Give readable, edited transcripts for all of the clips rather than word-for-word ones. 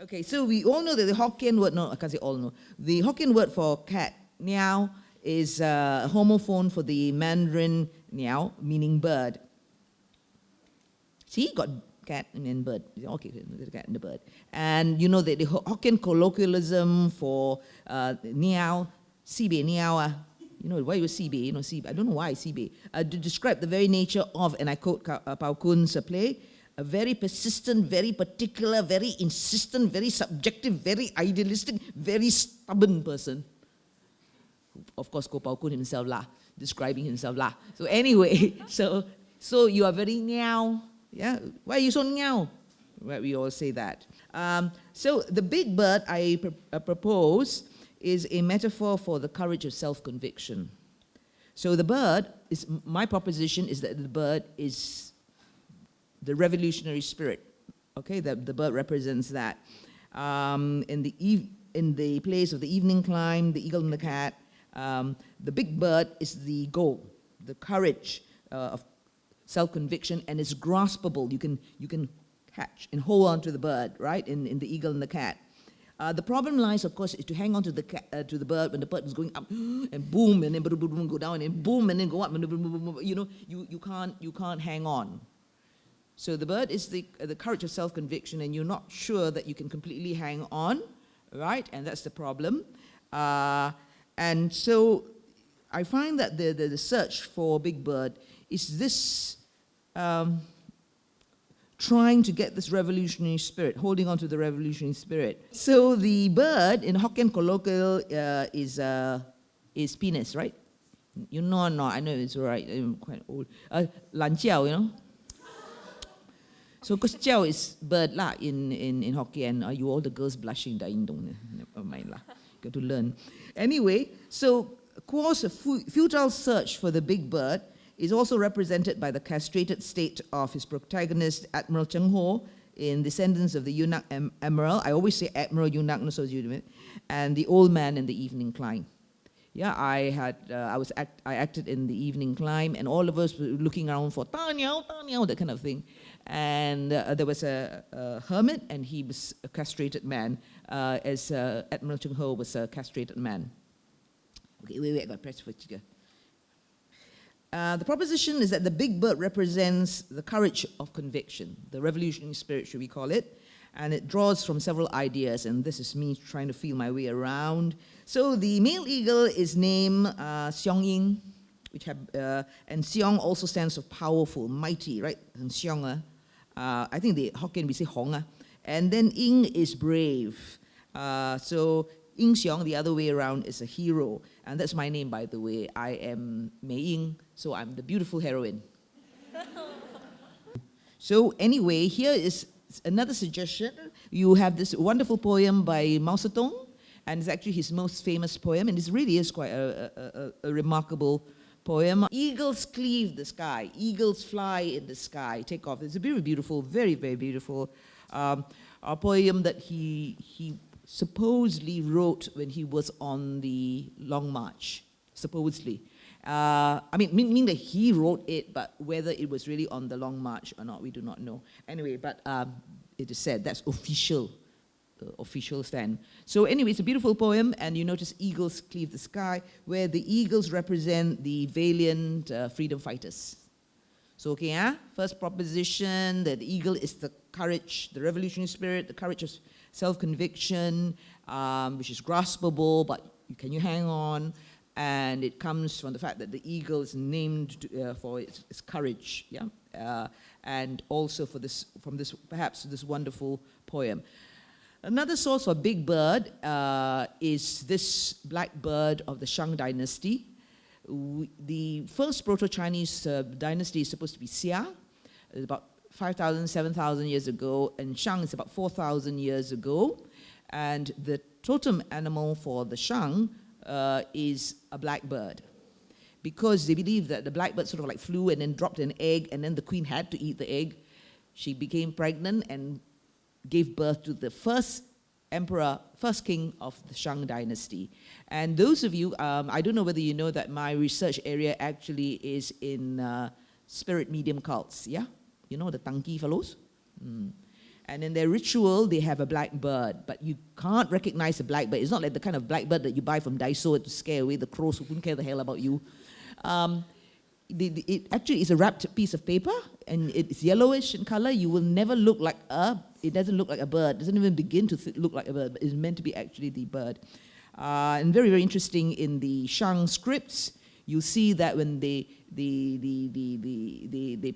Okay, so we all know that the Hokkien word, no, I can't say all know. The Hokkien word for cat, niao, is a homophone for the Mandarin niao, meaning bird. See, got cat and then bird. Okay, the cat and the bird. And you know that the Hokkien colloquialism for niao, sibe niao, you know, why you sibe, you know, sibe. I don't know why sibe. To describe the very nature of, and I quote Pao Kun's play, a very persistent, very particular, very insistent, very subjective, very idealistic, very stubborn person. Of course, Kuo Pao Kun himself lah, describing himself lah. So anyway, so you are very niao. Yeah, why are you so niao? Right, we all say that. So the big bird I propose is a metaphor for the courage of self-conviction. So the bird is, my proposition is that the bird is the revolutionary spirit. Okay, the bird represents that. In the place of the evening climb, the eagle and the cat, the big bird is the goal, the courage of self-conviction, and it's graspable. You can catch and hold on to the bird, right? In the eagle and the cat. The problem lies, of course, is to hang on to the bird when the bird is going up and boom, and then boom, go down, and boom, and then go up, and boom, you know, you can't hang on. So the bird is the courage of self-conviction, and you're not sure that you can completely hang on, right? And that's the problem. And so I find that the search for Big Bird is this trying to get this revolutionary spirit, holding on to the revolutionary spirit. So the bird in Hokkien colloquial is penis, right? You know or not? I know it's right. I'm quite old. Lan jiao, you know? So, because jiao is bird lah in Hokkien. Are you all the girls blushing? Never mind lah. Got to learn. Anyway, so Kuo's futile search for the big bird is also represented by the castrated state of his protagonist, Admiral Cheng Ho, in Descendants of the Eunuch Admiral. I always say Admiral Eunuch, no, so you and the old man in the evening climb. Yeah, I acted in the evening climb, and all of us were looking around for Daniel, that kind of thing. And there was a hermit, and he was a castrated man, as Admiral Cheng Ho was a castrated man. Okay, wait, I got press for you. The proposition is that the big bird represents the courage of conviction, the revolutionary spirit, should we call it, and it draws from several ideas, and this is me trying to feel my way around. So the male eagle is named Xiong Ying, and Xiong also stands for powerful, mighty, right? And Xiong, I think the Hokkien we say Hong, and then Ying is brave. So Ying Xiong, the other way around, is a hero, and that's my name, by the way. I am Mei Ying, so I'm the beautiful heroine. So anyway, here is another suggestion. You have this wonderful poem by Mao Zedong, and it's actually his most famous poem, and it really is quite a remarkable poem. Eagles cleave the sky, eagles fly in the sky, take off. It's a very beautiful, very, very beautiful a poem that he supposedly wrote when he was on the Long March, supposedly. I mean that he wrote it, but whether it was really on the Long March or not, we do not know. Anyway, but it is said that's official stand. So anyway, it's a beautiful poem, and you notice eagles cleave the sky, where the eagles represent the valiant freedom fighters. So okay, first proposition, that the eagle is the courage, the revolutionary spirit, the courage of self-conviction, which is graspable, but can you hang on? And it comes from the fact that the eagle is named for its courage, yeah, and also from this wonderful poem. Another source for big bird is this black bird of the Shang dynasty. The first Proto-Chinese dynasty is supposed to be Xia, about 5,000, 7,000 years ago, and Shang is about 4,000 years ago. And the totem animal for the Shang is a black bird, because they believe that the black bird sort of like flew and then dropped an egg, and then the queen had to eat the egg. She became pregnant and gave birth to the first emperor, first king of the Shang dynasty. And those of you, I don't know whether you know that my research area actually is in spirit medium cults, yeah? You know the Tangki fellows? And in their ritual, they have a black bird, but you can't recognize a black bird. It's not like the kind of black bird that you buy from Daiso to scare away the crows who couldn't care the hell about you. It actually is a wrapped piece of paper, and it's yellowish in color. You will never look like it doesn't look like a bird. It doesn't even begin to look like a bird, but it's meant to be actually the bird. And very, very interesting in the Shang scripts, you'll see that when they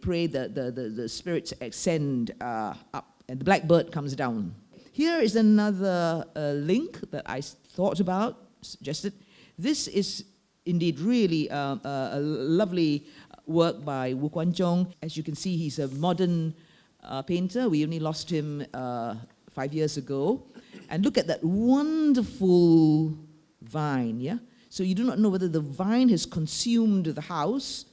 pray, the spirits ascend up, and the black bird comes down. Here is another link that I thought about, suggested. This is indeed really a lovely work by Wu Guanzhong. As you can see, he's a modern painter. We only lost him 5 years ago. And look at that wonderful vine, yeah? So you do not know whether the vine has consumed the house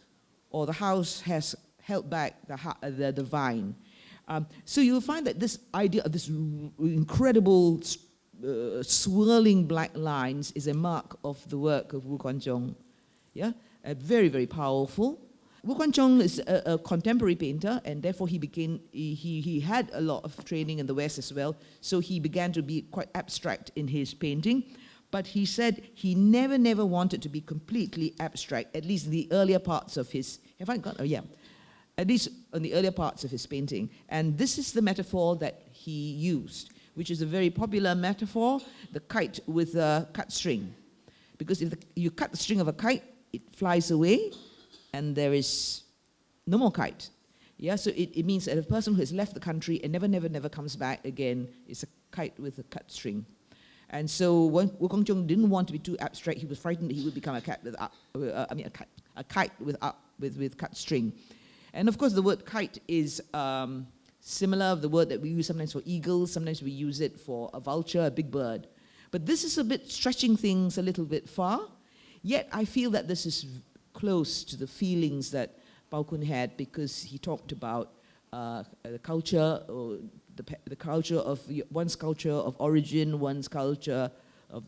or the house has held back the vine. So you'll find that this idea of this incredible swirling black lines is a mark of the work of Wu Guanzhong. Yeah, very, very powerful. Wu Guanzhong is a contemporary painter, and therefore he had a lot of training in the West as well, so he began to be quite abstract in his painting. But he said he never wanted to be completely abstract, at least in the earlier parts of his, have I got, oh yeah, at least in the earlier parts of his painting. And this is the metaphor that he used, which is a very popular metaphor, the kite with a cut string. Because if you cut the string of a kite, it flies away, and there is no more kite. Yeah, so it means that a person who has left the country and never comes back again is a kite with a cut string. And so Wu Guanzhong didn't want to be too abstract. He was frightened that he would become a kite with cut string. And of course, the word kite is similar of the word that we use sometimes for eagles. Sometimes we use it for a vulture, a big bird. But this is a bit stretching things a little bit far. Yet I feel that this is close to the feelings that Pao Kun had, because he talked about the culture, or the culture of one's culture of origin, one's culture of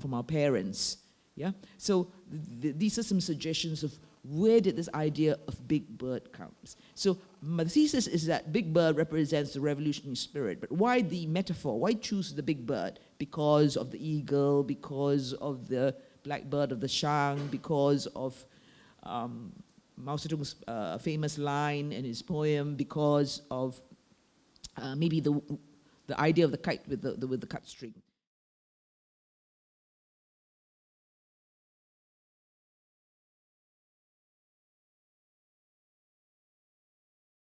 from our parents. Yeah. So these are some suggestions of where did this idea of big bird comes. So my thesis is that big bird represents the revolutionary spirit. But why the metaphor? Why choose the big bird? Because of the eagle, because of the black bird of the Shang, because of Mao Zedong's famous line in his poem, because of maybe the idea of the kite with the cut string.